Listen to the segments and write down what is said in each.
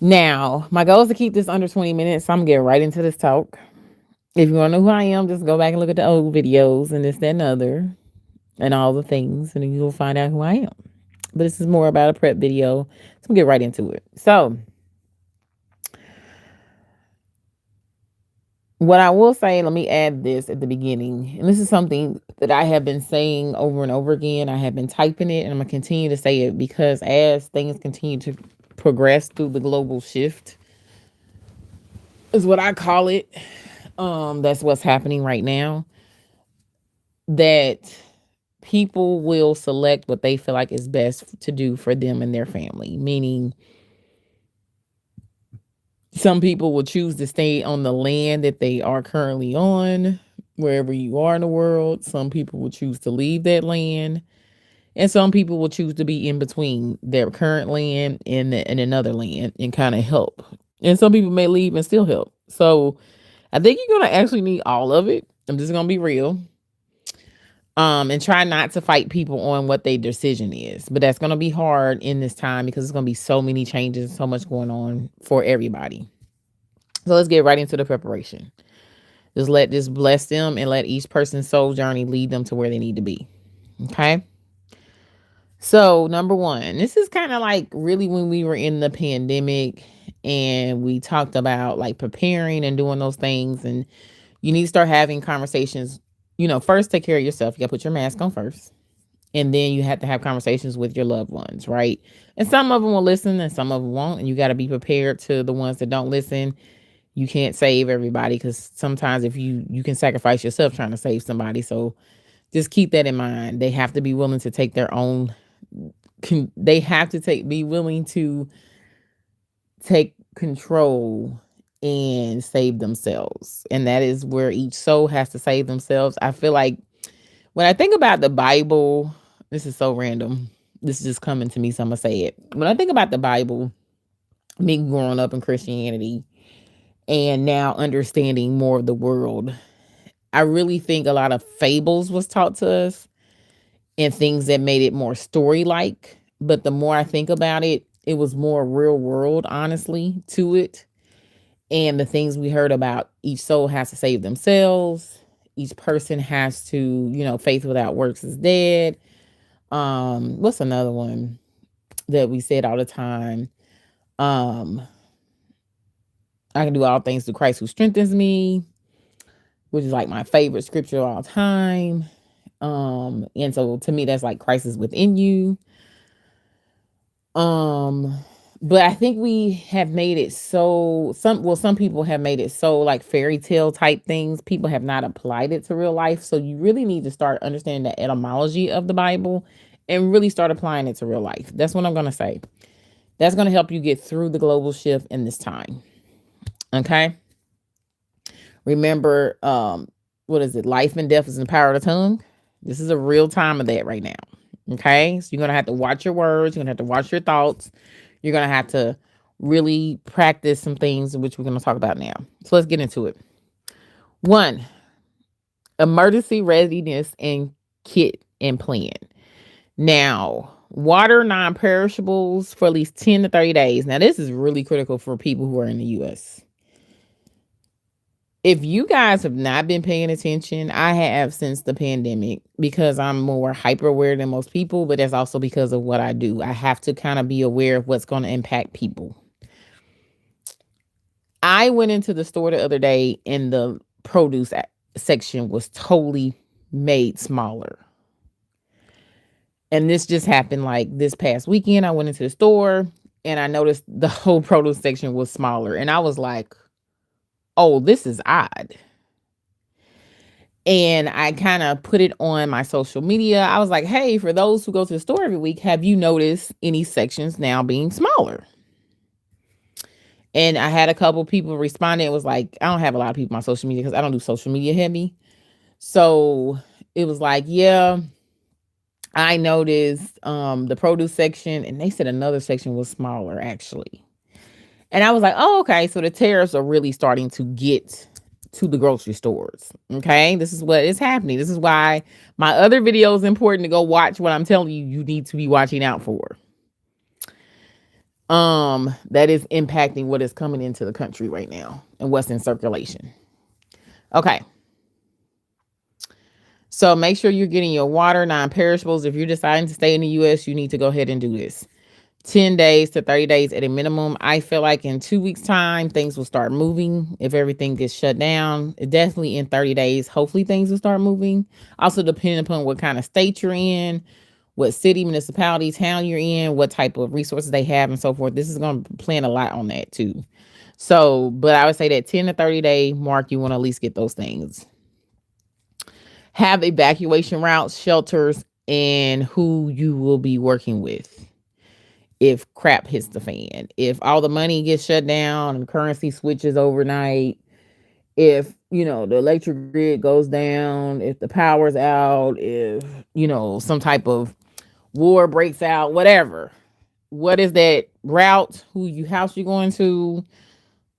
Now, my goal is to keep this under 20 minutes. So I'm getting right into this talk. If you want to know who I am, just go back and look at the old videos and this, that, and other, and all the things, and then you'll find out who I am. But this is more about a prep video. So I'm get right into it. So, what I will say, let me add this at the beginning, and this is something that I have been saying over and over again. I have been typing it, and I'm gonna continue to say it because as things continue to progress through the global shift, is what I call it. That's what's happening right now. That people will select what they feel like is best to do for them and their family. Meaning, some people will choose to stay on the land that they are currently on, wherever you are in the world. Some people will choose to leave that land. And some people will choose to be in between their current land and another land and kind of help. And some people may leave and still help. So I think you're gonna actually need all of it. I'm just gonna be real. And try not to fight people on what their decision is. But that's gonna be hard in this time because it's gonna be so many changes, so much going on for everybody. So let's get right into the preparation. Just let this bless them and let each person's soul journey lead them to where they need to be. Okay. So, number one, this is kind of like really when we were in the pandemic and we talked about like preparing and doing those things. And you need to start having conversations. First take care of yourself. You got to put your mask on first. And then you have to have conversations with your loved ones, right? And some of them will listen and some of them won't. And you got to be prepared to the ones that don't listen. You can't save everybody because sometimes if you can sacrifice yourself trying to save somebody. So just keep that in mind. They have to be willing to take their own they have to be willing to take control and save themselves. And that is where each soul has to save themselves. I feel like when I think about the Bible, this is so random. This is just coming to me, so I'm gonna say it. When I think about the Bible, me growing up in Christianity and now understanding more of the world, I really think a lot of fables was taught to us and things that made it more story like. But the more I think about it, it was more real world, honestly, to it. And the things we heard about each soul has to save themselves. Each person has to, faith without works is dead. What's another one that we said all the time? Um, I can do all things through Christ who strengthens me, which is like my favorite scripture of all time. And so to me, that's like Christ is within you. Um, but I think we have made it so some people have made it so like fairy tale type things. People have not applied it to real life. So you really need to start understanding the etymology of the Bible and really start applying it to real life. That's what I'm gonna say. That's gonna help you get through the global shift in this time. Okay. Remember, what is it? Life and death is in the power of the tongue. This is a real time of that right now. Okay. So you're going to have to watch your words. You're going to have to watch your thoughts. You're going to have to really practice some things, which we're going to talk about now. So let's get into it. One, emergency readiness and kit and plan. Now, water non perishables for at least 10 to 30 days. Now, this is really critical for people who are in the US. If you guys have not been paying attention, I have since the pandemic because I'm more hyper aware than most people, but that's also because of what I do. I have to kind of be aware of what's going to impact people. I went into the store the other day and the produce section was totally made smaller. And this just happened like this past weekend. I went into the store and I noticed the whole produce section was smaller. And I was like, oh, this is odd. And I kind of put it on my social media. I was like, hey, for those who go to the store every week, have you noticed any sections now being smaller? And I had a couple people responding. It was like, I don't have a lot of people on social media because I don't do social media heavy. So it was like, yeah, I noticed the produce section, and they said another section was smaller actually. And I was like, oh, okay. So the tariffs are really starting to get to the grocery stores. Okay. This is what is happening. This is why my other video is important to go watch what I'm telling you, you need to be watching out for. that is impacting what is coming into the country right now and what's in circulation. Okay. So make sure you're getting your water, non-perishables. If you're deciding to stay in the US, you need to go ahead and do this. 10 days to 30 days at a minimum. I feel like in 2 weeks' time, things will start moving if everything gets shut down. Definitely in 30 days, hopefully things will start moving. Also, depending upon what kind of state you're in, what city, municipality, town you're in, what type of resources they have, and so forth. This is going to plan a lot on that too. So, but I would say that 10 to 30 day mark, you want to at least get those things. Have evacuation routes, shelters, and who you will be working with if crap hits the fan. If all the money gets shut down and currency switches overnight, if, the electric grid goes down, if the power's out, if, some type of war breaks out, whatever. What is that route? House you going to?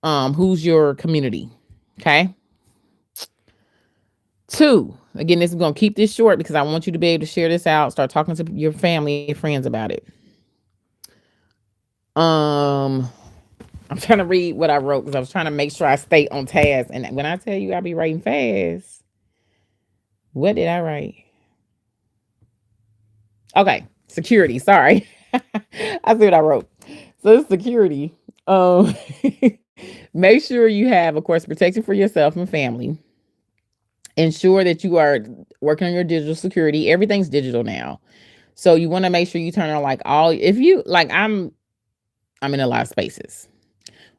Who's your community? Okay. 2, again, this is going to keep this short because I want you to be able to share this out, start talking to your family and friends about it. I'm trying to read what I wrote because I was trying to make sure I stay on task. And when I tell you I be writing fast, what did I write? Okay, security. Sorry. I see what I wrote. So security. Make sure you have, of course, protection for yourself and family. Ensure that you are working on your digital security. Everything's digital now. So you want to make sure you turn on if you I'm in a lot of spaces.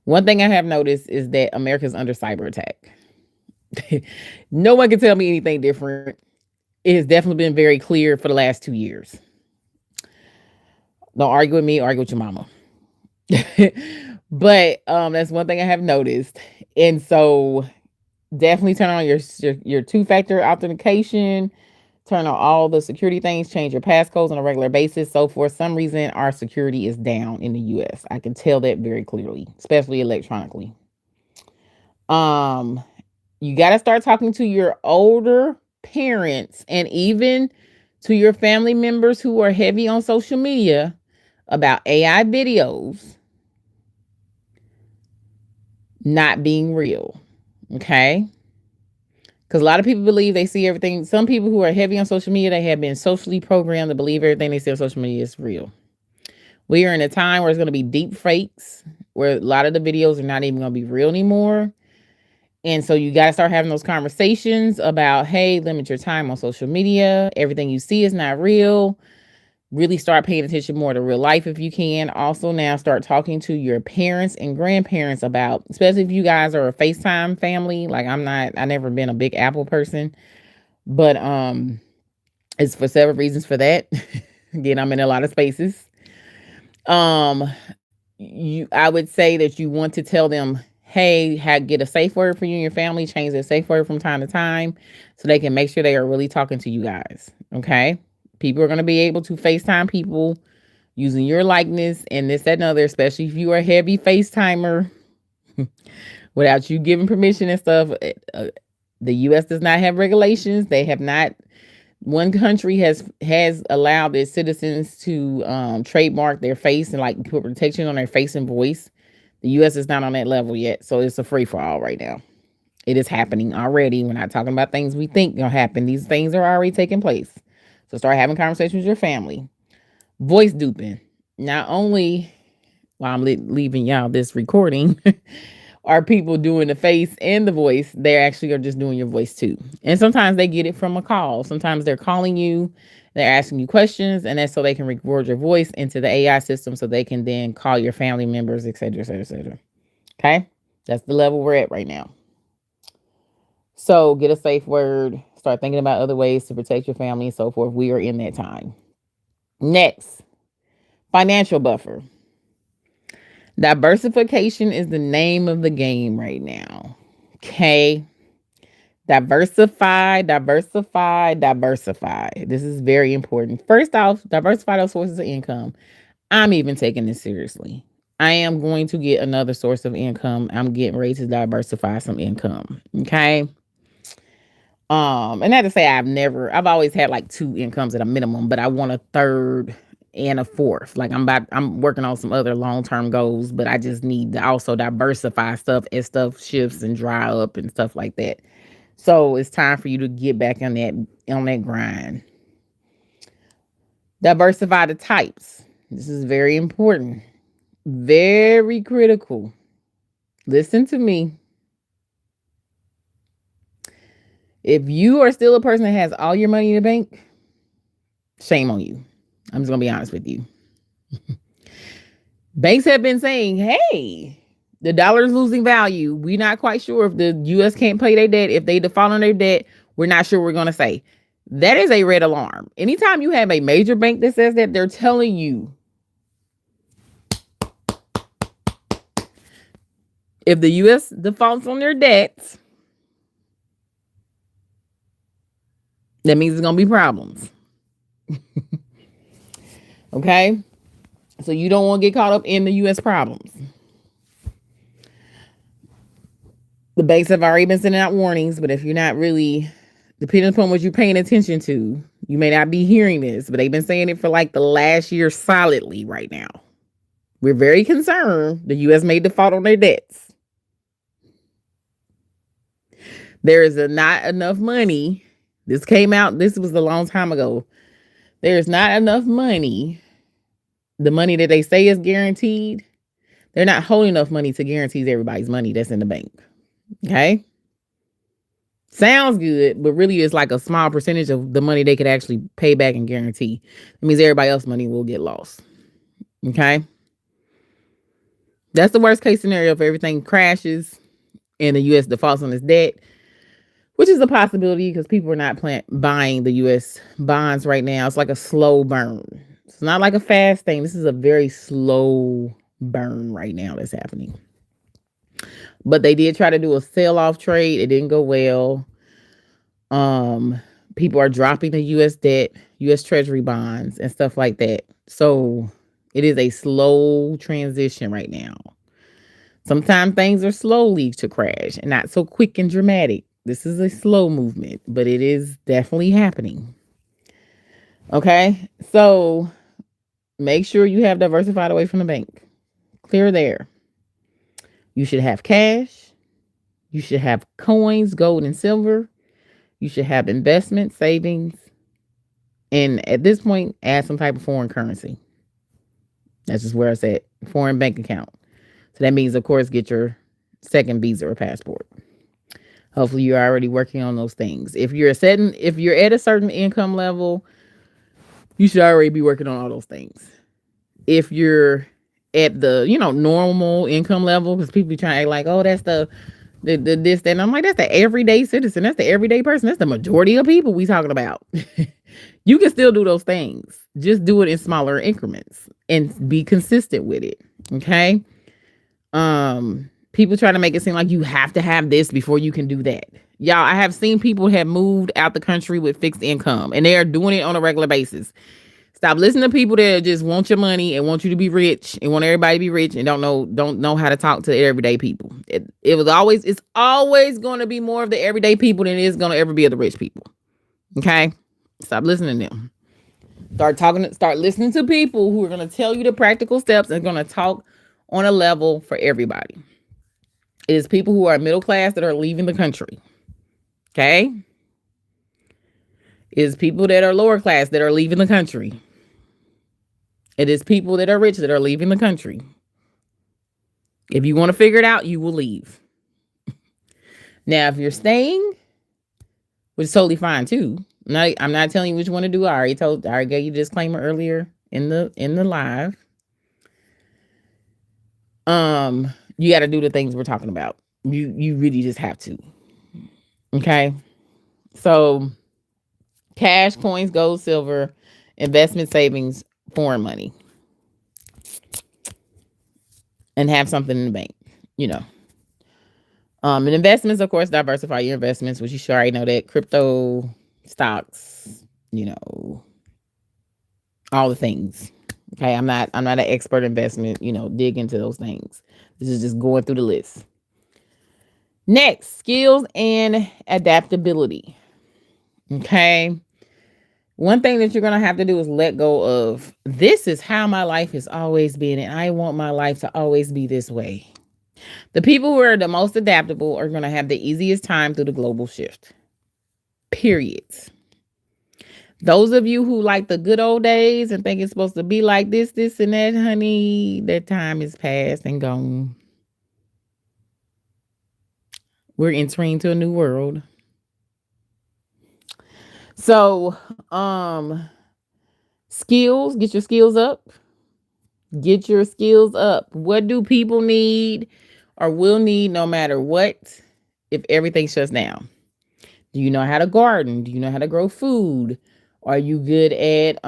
One thing I have noticed is that America's under cyber attack. No one can tell me anything different. It has definitely been very clear for the last 2 years. Don't argue with me, argue with your mama. But that's one thing I have noticed. And so definitely turn on your two-factor authentication, turn on all the security things, change your passcodes on a regular basis. So for some reason, our security is down in the US. I can tell that very clearly, especially electronically. You got to start talking to your older parents and even to your family members who are heavy on social media about AI videos not being real. Okay? Because a lot of people believe they see everything. Some people who are heavy on social media, they have been socially programmed to believe everything they see on social media is real. We are in a time where it's going to be deep fakes, where a lot of the videos are not even going to be real anymore. And so you got to start having those conversations about, hey, limit your time on social media. Everything you see is not real. Really start paying attention more to real life if you can. Also now start talking to your parents and grandparents about, especially if you guys are a FaceTime family. Like I never been a big Apple person, but it's for several reasons for that. Again, I'm in a lot of spaces. I would say that you want to tell them, hey, get a safe word for you and your family, change their safe word from time to time so they can make sure they are really talking to you guys. Okay. People are going to be able to FaceTime people using your likeness and this, that, and other, especially if you are a heavy FaceTimer without you giving permission and stuff. The U.S. does not have regulations. They have not. One country has allowed its citizens to trademark their face and put protection on their face and voice. The U.S. is not on that level yet, so it's a free for all right now. It is happening already. We're not talking about things we think gonna happen. These things are already taking place. So start having conversations with your family. Voice duping. Not only while I'm leaving y'all this recording, are people doing the face and the voice, they actually are just doing your voice too. And sometimes they get it from a call. Sometimes they're calling you, they're asking you questions, and that's so they can record your voice into the AI system so they can then call your family members, et cetera, et cetera, et cetera. Okay? That's the level we're at right now. So get a safe word, start thinking about other ways to protect your family and so forth. We are in that time. Next, financial buffer. Diversification is the name of the game right now. Okay. Diversify. This is very important. First off, diversify those sources of income. I'm even taking this seriously. I am going to get another source of income. I'm getting ready to diversify some income. Okay. And not to say I've always had 2 incomes at a minimum, but I want a third and a fourth. Like I'm working on some other long-term goals, but I just need to also diversify stuff as stuff shifts and dry up and stuff like that. So it's time for you to get back on that grind. Diversify the types. This is very important. Very critical. Listen to me. If you are still a person that has all your money in the bank, shame on you. I'm just going to be honest with you. Banks have been saying, hey, the dollar is losing value. We're not quite sure if the U.S. can't pay their debt. If they default on their debt, we're not sure we're going to say. That is a red alarm. Anytime you have a major bank that says that, they're telling you if the U.S. defaults on their debts, that means there's going to be problems. Okay? So you don't want to get caught up in the U.S. problems. The banks have already been sending out warnings, but if you're not really, depending upon what you're paying attention to, you may not be hearing this, but they've been saying it for like the last year solidly right now. We're very concerned the U.S. may default on their debts. There is not enough money. This came out, this was a long time ago. There's not enough money. The money that they say is guaranteed, they're not holding enough money to guarantee everybody's money that's in the bank. Okay? Sounds good, but really it's like a small percentage of the money they could actually pay back and guarantee. It means everybody else's money will get lost. Okay? That's the worst case scenario if everything crashes and the U.S. defaults on its debt, which is a possibility because people are not buying the U.S. bonds right now. It's like a slow burn. It's not like a fast thing. This is a very slow burn right now that's happening. But they did try to do a sell-off trade. It didn't go well. People are dropping the U.S. debt, U.S. Treasury bonds, and stuff like that. So it is a slow transition right now. Sometimes things are slowly to crash and not so quick and dramatic. This is a slow movement, but it is definitely happening. Okay, so make sure you have diversified away from the bank. Clear there. You should have cash. You should have coins, gold and silver. You should have investment savings. And at this point, add some type of foreign currency. That's just where it's at. Foreign bank account. So that means, of course, get your second visa or passport. Hopefully you're already working on those things. If you're at a certain income level, you should already be working on all those things. If you're at the, normal income level, because people be trying to act like, oh, that's the this, that. And I'm like, that's the everyday citizen. That's the everyday person. That's the majority of people we talking about. You can still do those things. Just do it in smaller increments and be consistent with it. Okay. People try to make it seem like you have to have this before you can do that. Y'all, I have seen people have moved out the country with fixed income and they are doing it on a regular basis. Stop listening to people that just want your money and want you to be rich and want everybody to be rich and don't know how to talk to everyday people. It's always going to be more of the everyday people than it is going to ever be of the rich people. Okay? Stop listening to them. Start listening to people who are going to tell you the practical steps and going to talk on a level for everybody. It is people who are middle class that are leaving the country. Okay? It is people that are lower class that are leaving the country. It is people that are rich that are leaving the country. If you want to figure it out, you will leave. Now, if you're staying, which is totally fine too. I'm not telling you which one to do. I already gave you a disclaimer earlier in the live. You got to do the things we're talking about. You really just have to. Okay. So cash, coins, gold, silver, investment savings, foreign money, and have something in the bank, and investments, of course, diversify your investments, which you should already know that. Crypto, stocks, all the things. Okay, I'm not an expert investment, dig into those things. This is just going through the list. Next, skills and adaptability. Okay. One thing that you're going to have to do is let go of this is how my life has always been, and I want my life to always be this way. The people who are the most adaptable are going to have the easiest time through the global shift. Period. Those of you who like the good old days and think it's supposed to be like this, and that, honey, that time is past and gone. We're entering into a new world. So, skills, get your skills up. Get your skills up. What do people need or will need no matter what if everything shuts down? Do you know how to garden? Do you know how to grow food? Are you good at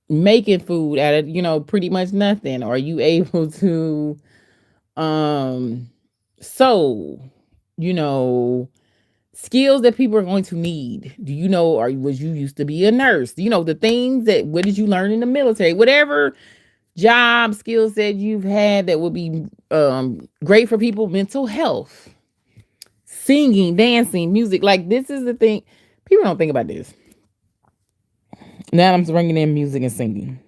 making food out of, pretty much nothing? Are you able to sew? Skills that people are going to need. Do you know, or was you used to be a nurse? The things that, what did you learn in the military? Whatever job skill set you've had that would be great for people, mental health, singing, dancing, music. Like, this is the thing. People don't think about this. Now I'm bringing in music and singing.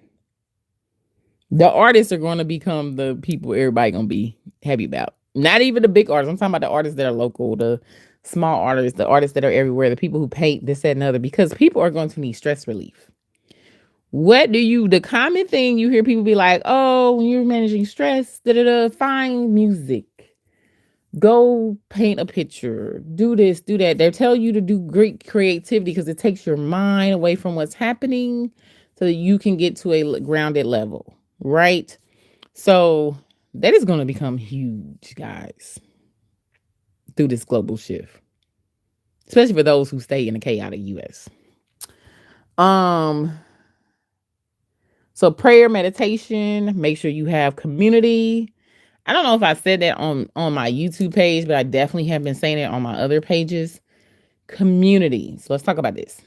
The artists are going to become the people everybody going to be happy about. Not even the big artists. I'm talking about the artists that are local, the small artists, the artists that are everywhere, the people who paint this, that, and other, because people are going to need stress relief. The common thing you hear people be like, oh, when you're managing stress, find music. Go paint a picture. Do this, do that. They tell you to do great creativity because it takes your mind away from what's happening so that you can get to a grounded level, right? So that is going to become huge, guys, through this global shift, especially for those who stay in the chaotic US. So prayer, meditation, make sure you have community. I don't know if I said that on my YouTube page, but I definitely have been saying it on my other pages. Community. So let's talk about this.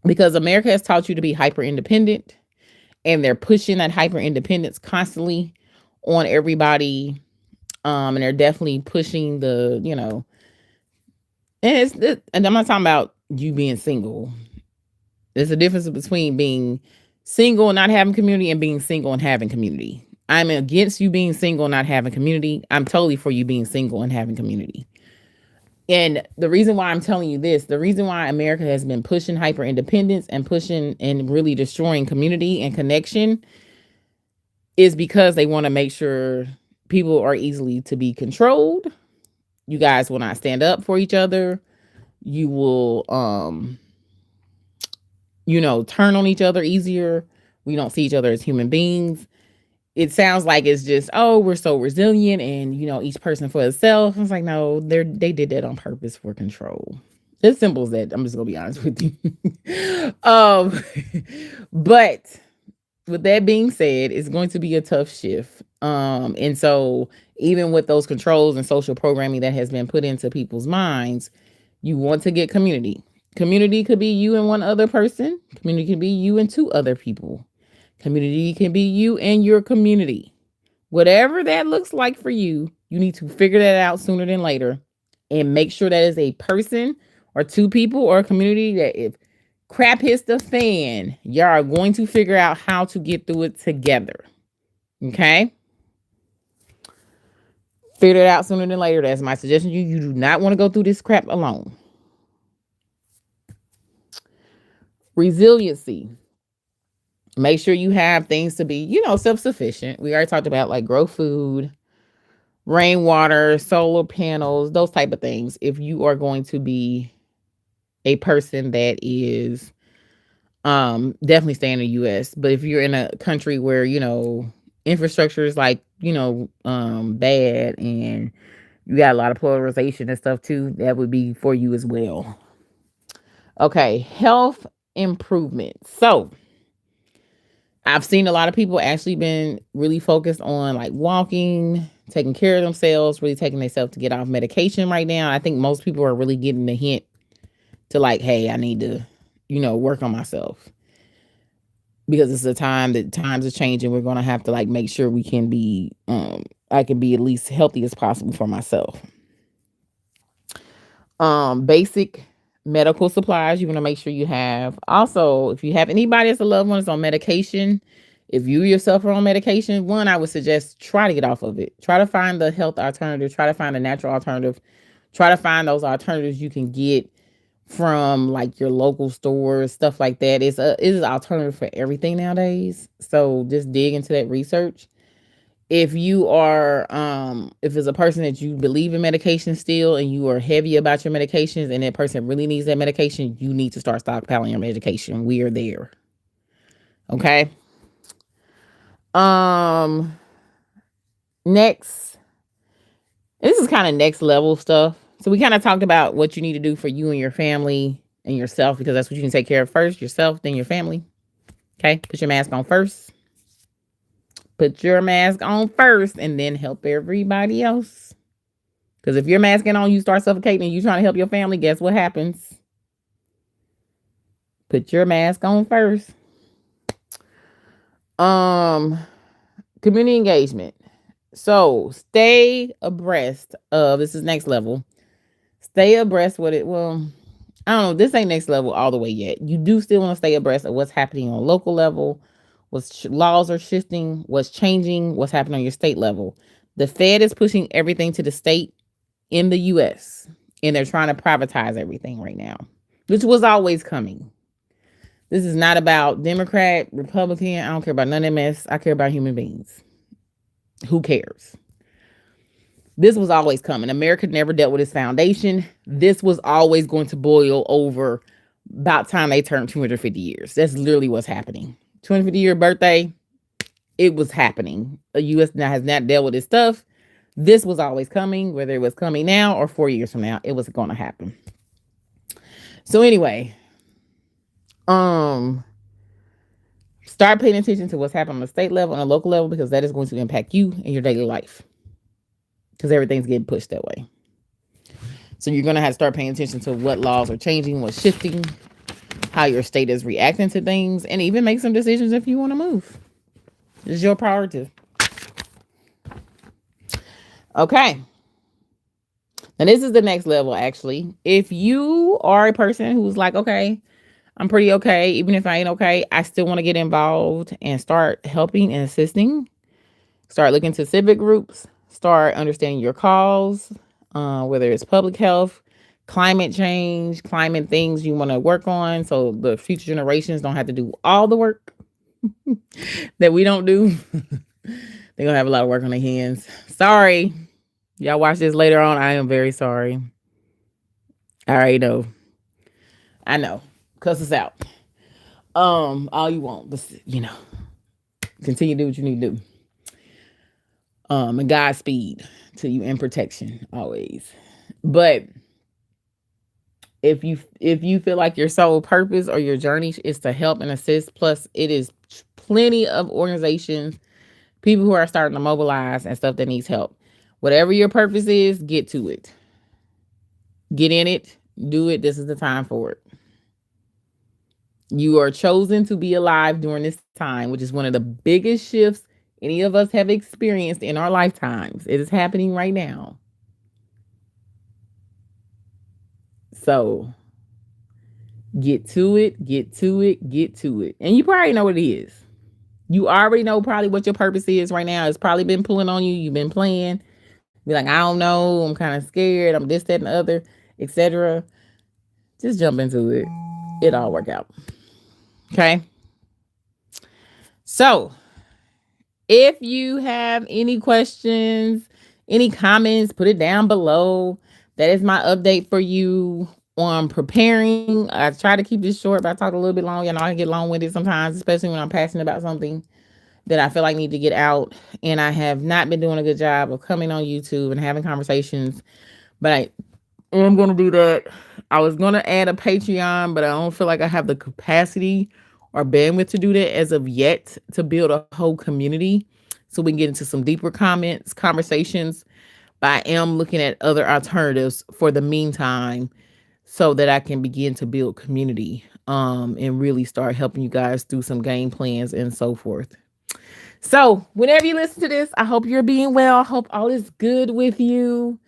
Because America has taught you to be hyper independent, and they're pushing that hyper independence constantly on everybody. And they're definitely pushing the, and I'm not talking about you being single. There's a difference between being single and not having community and being single and having community. I'm against you being single and not having community. I'm totally for you being single and having community. And the reason why I'm telling you this, the reason why America has been pushing hyper independence and pushing and really destroying community and connection is because they want to make sure people are easily to be controlled. You guys will not stand up for each other. You will, turn on each other easier. We don't see each other as human beings. It sounds like it's just, oh, we're so resilient and, each person for itself. It's like, no, they did that on purpose for control. It's simple as that. I'm just going to be honest with you. But with that being said, it's going to be a tough shift. And so even with those controls and social programming that has been put into people's minds, you want to get community. Community could be you and one other person. Community can be you and two other people. Community can be you and your community. Whatever that looks like for you, you need to figure that out sooner than later and make sure that is a person or two people or a community that if crap hits the fan, y'all are going to figure out how to get through it together. Okay? Figure it out sooner than later. That's my suggestion to you. You do not want to go through this crap alone. Resiliency. Make sure you have things to be, self-sufficient. We already talked about like grow food, rainwater, solar panels, those type of things. If you are going to be a person that is definitely stay in the US. But if you're in a country where, infrastructure is like, bad and you got a lot of polarization and stuff too, that would be for you as well. Okay, health improvement. So I've seen a lot of people actually been really focused on like walking, taking care of themselves, really taking themselves to get off medication right now. I think most people are really getting the hint to like, hey, I need to, work on myself. Because it's a time that times are changing. We're going to have to like make sure we can be, I can be at least healthy as possible for myself. Basic medical supplies you want to make sure you have. Also, if you have anybody that's a loved one that's on medication, if you yourself are on medication, one, I would suggest try to get off of it. Try to find the health alternative. Try to find a natural alternative. Try to find those alternatives you can get from like your local stores, stuff like that. It is an alternative for everything nowadays. So just dig into that research. If you are if it's a person that you believe in medication still and you are heavy about your medications and that person really needs that medication, you need to start stockpiling your medication. We are there. Okay. Um Next, this is kind of next level stuff. So we kind of talked about what you need to do for you and your family and yourself, because that's what you can take care of first, yourself, then your family. Okay? Put your mask on first. Put your mask on first and then help everybody else. Because if you're masking on, you start suffocating and you trying to help your family, guess what happens? Put your mask on first. Community engagement. So stay abreast of, this is next level. Stay abreast with it. Well, I don't know. This ain't next level all the way yet. You do still want to stay abreast of what's happening on local level, laws are shifting, what's changing, what's happening on your state level. The Fed is pushing everything to the state in the US, and they're trying to privatize everything right now, which was always coming. This is not about Democrat, Republican. I don't care about none of that mess. I care about human beings. Who cares? This was always coming. America never dealt with its foundation. This was always going to boil over about time they turned 250 years. That's literally what's happening. 250-year birthday, it was happening. The U.S. now has not dealt with this stuff. This was always coming, whether it was coming now or 4 years from now, it was going to happen. So anyway, start paying attention to what's happening on the state level and the local level, because that is going to impact you and your daily life. Because everything's getting pushed that way. So you're going to have to start paying attention to what laws are changing, what's shifting, how your state is reacting to things, and even make some decisions if you want to move. It's your priority. Okay. And this is the next level, actually. If you are a person who's like, okay, I'm pretty okay, even if I ain't okay, I still want to get involved and start helping and assisting. Start looking to civic groups. Start understanding your cause, whether it's public health, climate change, climate things you want to work on, so the future generations don't have to do all the work that we don't do. They're going to have a lot of work on their hands. Sorry. Y'all watch this later on. I am very sorry. I already know. I know. Cuss us out. All you want, but continue to do what you need to do. And Godspeed to you in protection always. But if you feel like your sole purpose or your journey is to help and assist, plus it is plenty of organizations, people who are starting to mobilize and stuff that needs help. Whatever your purpose is, get to it. Get in it. Do it. This is the time for it. You are chosen to be alive during this time, which is one of the biggest shifts any of us have experienced in our lifetimes. It is happening right now. So get to it, get to it, get to it. And you probably know what it is. You already know probably what your purpose is right now. It's probably been pulling on you. You've been playing. Be like, I don't know. I'm kind of scared. I'm this, that, and the other, etc. Just jump into it. It'll all work out. Okay. So if you have any questions, any comments, put it down below. That is my update for you on preparing. I try to keep this short, but I talk a little bit long. You know, I get long-winded sometimes, especially when I'm passionate about something that I feel like I need to get out. And I have not been doing a good job of coming on YouTube and having conversations, but I am going to do that. I was going to add a Patreon, but I don't feel like I have the capacity or bandwidth to do that as of yet, to build a whole community so we can get into some deeper conversations. But I am looking at other alternatives for the meantime, so that I can begin to build community and really start helping you guys through some game plans and so forth. So whenever you listen to this, I hope you're being well. I hope all is good with you.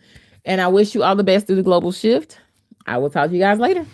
And I wish you all the best through the global shift. I will talk to you guys later.